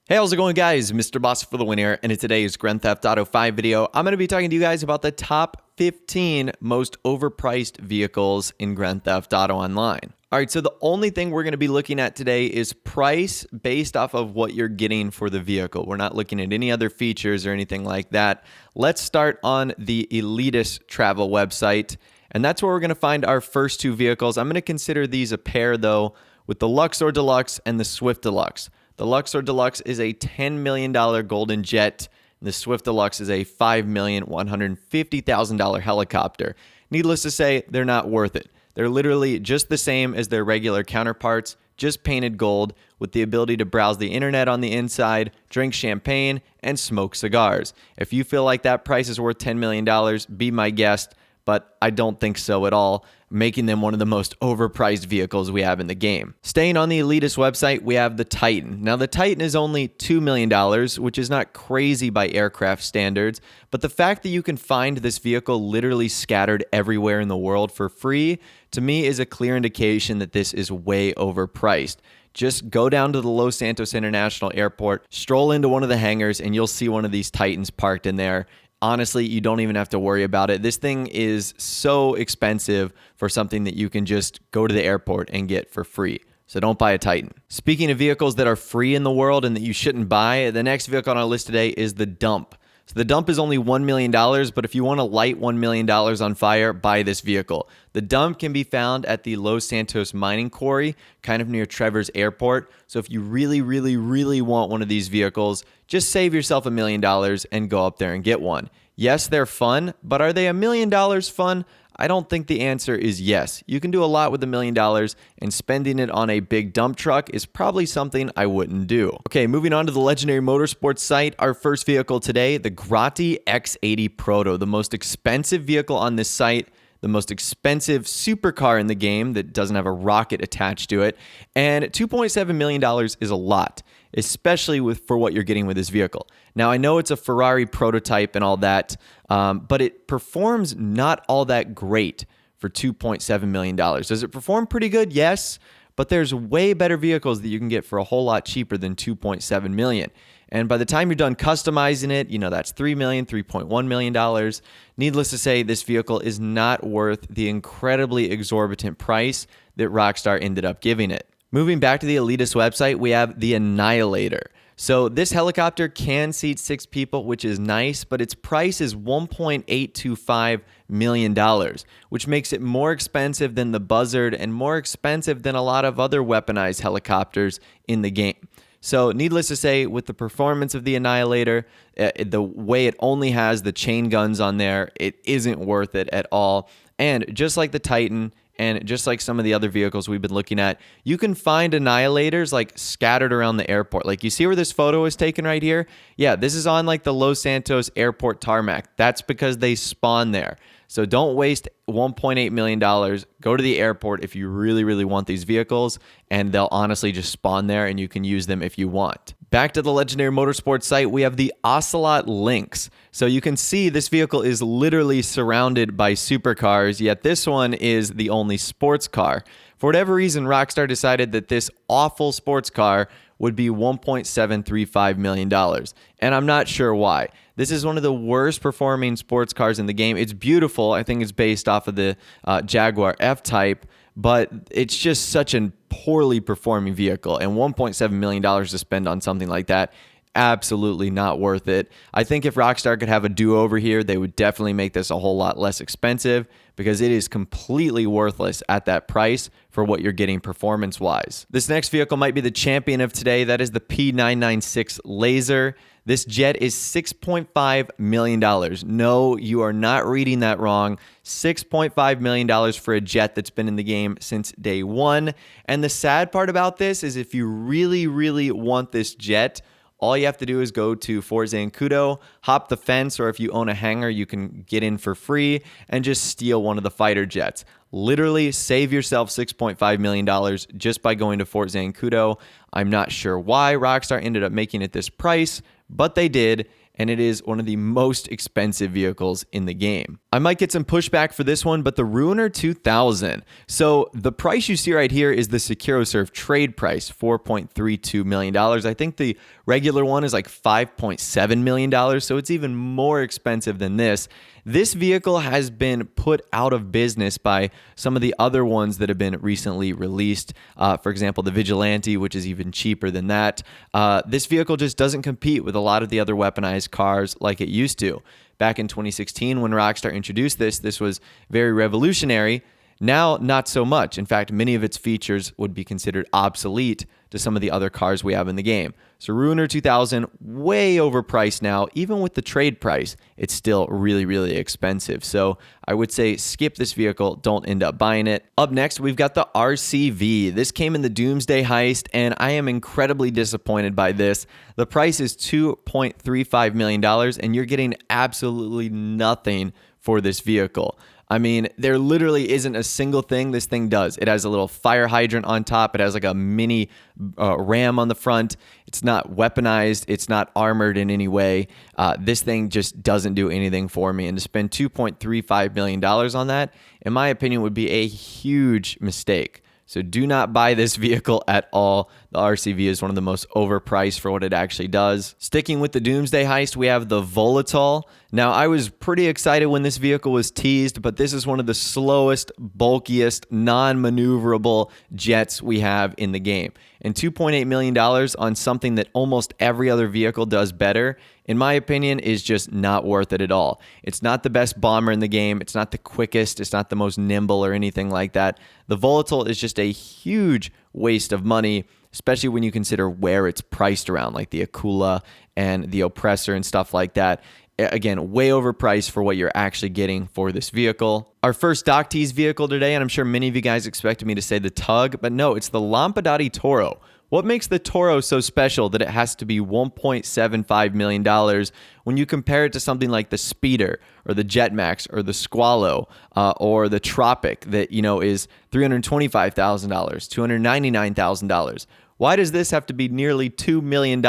Hey, how's it going, guys? Mr. Boss for the win here, and in today's Grand Theft Auto 5 video, I'm going to be talking to you guys about the top 15 most overpriced vehicles in Grand Theft Auto Online. All right, so the only thing we're going to be looking at today is price based off of what you're getting for the vehicle. We're not looking at any other features or anything like that. Let's start on the Elitist travel website, and that's where we're going to find our first two vehicles. I'm going to consider these a pair, though, with the Luxor Deluxe and the Swift Deluxe. The Luxor Deluxe is a $10 million golden jet. And the Swift Deluxe is a $5,150,000 helicopter. Needless to say, they're not worth it. They're literally just the same as their regular counterparts, just painted gold, with the ability to browse the internet on the inside, drink champagne, and smoke cigars. If you feel like that price is worth $10 million, be my guest, but I don't think so at all, making them one of the most overpriced vehicles we have in the game. Staying on the Elitist website, we have the Titan. Now, the Titan is only $2 million, which is not crazy by aircraft standards, but the fact that you can find this vehicle literally scattered everywhere in the world for free, to me, is a clear indication that this is way overpriced. Just go down to the Los Santos International Airport, stroll into one of the hangars, and you'll see one of these Titans parked in there. Honestly, you don't even have to worry about it. This thing is so expensive for something that you can just go to the airport and get for free. So don't buy a Titan. Speaking of vehicles that are free in the world and that you shouldn't buy, the next vehicle on our list today is the Dump. So the Dump is only $1 million, but if you want to light $1 million on fire, buy this vehicle. The Dump can be found at the Los Santos mining quarry, kind of near Trevor's Airport. So if you really want one of these vehicles, just save yourself $1 million and go up there and get one. Yes, they're fun, but are they $1 million fun? I don't think the answer is yes. You can do a lot with $1 million, and spending it on a big dump truck is probably something I wouldn't do. Okay, moving on to the Legendary Motorsports site, our first vehicle today, the Grotty X80 Proto, the most expensive vehicle on this site, the most expensive supercar in the game that doesn't have a rocket attached to it, and $2.7 million is a lot, especially for what you're getting with this vehicle. Now, I know it's a Ferrari prototype and all that, but it performs not all that great for $2.7 million. Does it perform pretty good? Yes, but there's way better vehicles that you can get for a whole lot cheaper than $2.7 million. And by the time you're done customizing it, that's $3 million, $3.1 million. Needless to say, this vehicle is not worth the incredibly exorbitant price that Rockstar ended up giving it. Moving back to the Elitist website, we have the Annihilator. So this helicopter can seat 6 people, which is nice, but its price is $1.825 million, which makes it more expensive than the Buzzard and more expensive than a lot of other weaponized helicopters in the game. So needless to say, with the performance of the Annihilator, the way it only has the chain guns on there, it isn't worth it at all. And just like the Titan, and just like some of the other vehicles we've been looking at, you can find Annihilators like scattered around the airport. Like, you see where this photo is taken right here? Yeah, this is on like the Los Santos airport tarmac. That's because they spawn there. So don't waste $1.8 million. Go to the airport if you really want these vehicles, and they'll honestly just spawn there and you can use them if you want. Back to the Legendary Motorsports site, we have the Ocelot Lynx. So you can see this vehicle is literally surrounded by supercars, yet this one is the only sports car. For whatever reason, Rockstar decided that this awful sports car would be $1.735 million, and I'm not sure why. This is one of the worst performing sports cars in the game. It's beautiful. I think it's based off of the Jaguar F-Type, but it's just such a poorly performing vehicle, and $1.7 million to spend on something like that, absolutely not worth it. I think if Rockstar could have a do-over here, they would definitely make this a whole lot less expensive, because it is completely worthless at that price for what you're getting performance-wise. This next vehicle might be the champion of today. That is the P996 Laser. This jet is $6.5 million. No, you are not reading that wrong. $6.5 million for a jet that's been in the game since day one. And the sad part about this is, if you really want this jet, all you have to do is go to Fort Zancudo, hop the fence, or if you own a hangar, you can get in for free and just steal one of the fighter jets. Literally save yourself $6.5 million just by going to Fort Zancudo. I'm not sure why Rockstar ended up making it this price, but they did, and it is one of the most expensive vehicles in the game. I might get some pushback for this one, but the Ruiner 2000. So the price you see right here is the SecuroSurf trade price, $4.32 million. I think the regular one is like $5.7 million, so it's even more expensive than this. This vehicle has been put out of business by some of the other ones that have been recently released. For example, the Vigilante, which is even cheaper than that. This vehicle just doesn't compete with a lot of the other weaponized cars like it used to. Back in 2016, when Rockstar introduced this was very revolutionary. Now, not so much. In fact, many of its features would be considered obsolete to some of the other cars we have in the game. So Ruiner 2000, way overpriced now. Even with the trade price, it's still really, really expensive. So I would say skip this vehicle. Don't end up buying it. Up next, we've got the RCV. This came in the Doomsday Heist, and I am incredibly disappointed by this. The price is $2.35 million, and you're getting absolutely nothing for this vehicle. I mean, there literally isn't a single thing this thing does. It has a little fire hydrant on top. It has like a mini ram on the front. It's not weaponized. It's not armored in any way. This thing just doesn't do anything for me. And to spend $2.35 million on that, in my opinion, would be a huge mistake. So do not buy this vehicle at all. The RCV is one of the most overpriced for what it actually does. Sticking with the Doomsday Heist, we have the Volatile. Now, I was pretty excited when this vehicle was teased, but this is one of the slowest, bulkiest, non-maneuverable jets we have in the game. And $2.8 million on something that almost every other vehicle does better, in my opinion, is just not worth it at all. It's not the best bomber in the game. It's not the quickest. It's not the most nimble or anything like that. The Volatile is just a huge waste of money, especially when you consider where it's priced around, like the Akula and the Oppressor and stuff like that. Again, way overpriced for what you're actually getting for this vehicle. Our first dock tease vehicle today, and I'm sure many of you guys expected me to say the Tug, but no, it's the Lampadati Toro. What makes the Toro so special that it has to be $1.75 million when you compare it to something like the Speeder or the Jetmax or the Squalo or the Tropic that, you know, is $325,000, $299,000? Why does this have to be nearly $2 million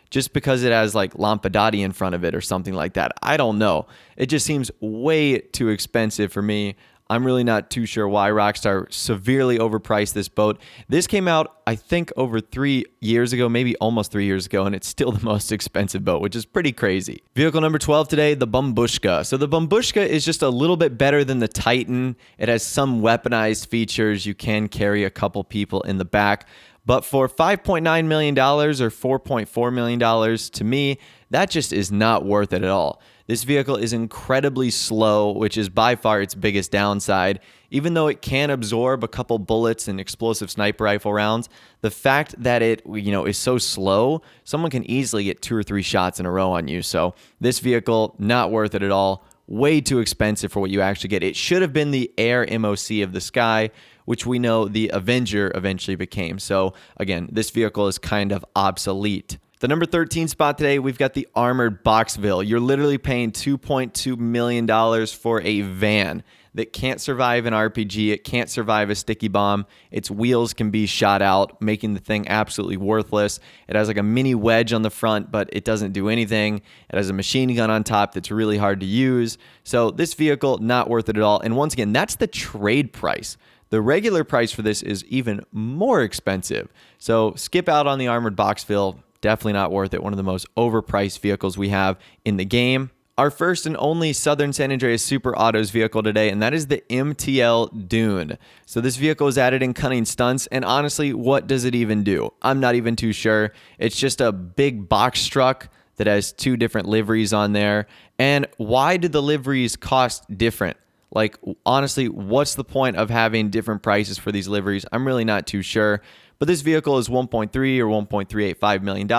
just because it has like Lampadati in front of it or something like that? I don't know. It just seems way too expensive for me. I'm really not too sure why Rockstar severely overpriced this boat. This came out, I think, over 3 years ago, maybe almost 3 years ago, and it's still the most expensive boat, which is pretty crazy. Vehicle number 12 today, the Bum Bushka. So the Bum Bushka is just a little bit better than the Titan. It has some weaponized features. You can carry a couple people in the back. But for $5.9 million or $4.4 million, to me, that just is not worth it at all. This vehicle is incredibly slow, which is by far its biggest downside. Even though it can absorb a couple bullets and explosive sniper rifle rounds, the fact that it, is so slow, someone can easily get 2 or 3 shots in a row on you. So this vehicle, not worth it at all. Way too expensive for what you actually get. It should have been the Air MOC of the Sky, which we know the Avenger eventually became. So again, this vehicle is kind of obsolete. The number 13 spot today, we've got the Armored Boxville. You're literally paying $2.2 million for a van that can't survive an RPG. It can't survive a sticky bomb. Its wheels can be shot out, making the thing absolutely worthless. It has like a mini wedge on the front, but it doesn't do anything. It has a machine gun on top that's really hard to use. So this vehicle, not worth it at all. And once again, that's the trade price. The regular price for this is even more expensive. So skip out on the Armored Boxville. Definitely not worth it. One of the most overpriced vehicles we have in the game. Our first and only Southern San Andreas Super Autos vehicle today, and that is the Mtl Dune. So this vehicle is added in cunning stunts, and honestly, what does it even do? I'm not even too sure. It's just a big box truck that has 2 different liveries on there. And why do the liveries cost different? Like, honestly, what's the point of having different prices for these liveries? I'm really not too sure. But this vehicle is $1.3 or $1.385 million,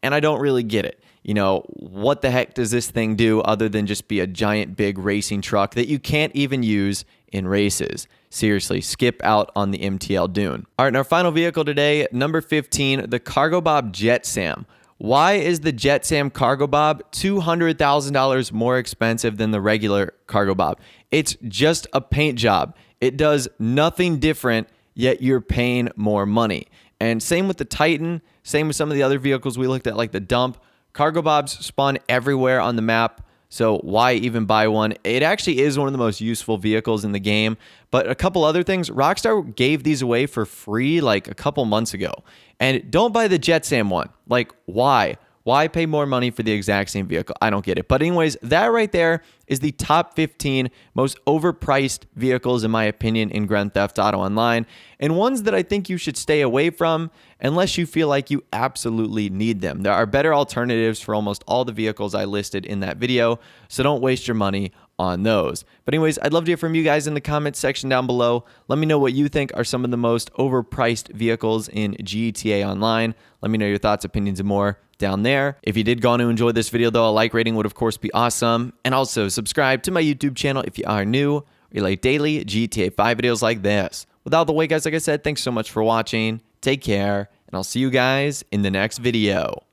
and I don't really get it. What the heck does this thing do other than just be a giant big racing truck that you can't even use in races? Seriously, skip out on the Mtl Dune. All right, and our final vehicle today, number 15, the Cargobob Jet Sam. Why is the Jet Sam Cargobob $200,000 more expensive than the regular Cargobob? It's just a paint job. It does nothing different, yet you're paying more money. And same with the Titan, same with some of the other vehicles we looked at, like the Dump. Cargobobs spawn everywhere on the map. So why even buy one? It actually is one of the most useful vehicles in the game. But a couple other things, Rockstar gave these away for free like a couple months ago. And don't buy the Jet Sam one. Like, why? Why pay more money for the exact same vehicle? I don't get it. But anyways, that right there is the top 15 most overpriced vehicles, in my opinion, in Grand Theft Auto Online, and ones that I think you should stay away from unless you feel like you absolutely need them. There are better alternatives for almost all the vehicles I listed in that video, so don't waste your money on those. But anyways, I'd love to hear from you guys in the comments section down below. Let me know what you think are some of the most overpriced vehicles in GTA Online. Let me know your thoughts, opinions, and more down there. If you did go on to enjoy this video though, a like rating would of course be awesome. And also subscribe to my YouTube channel if you are new or you like daily GTA 5 videos like this. Without the way, guys, like I said, thanks so much for watching. Take care, and I'll see you guys in the next video.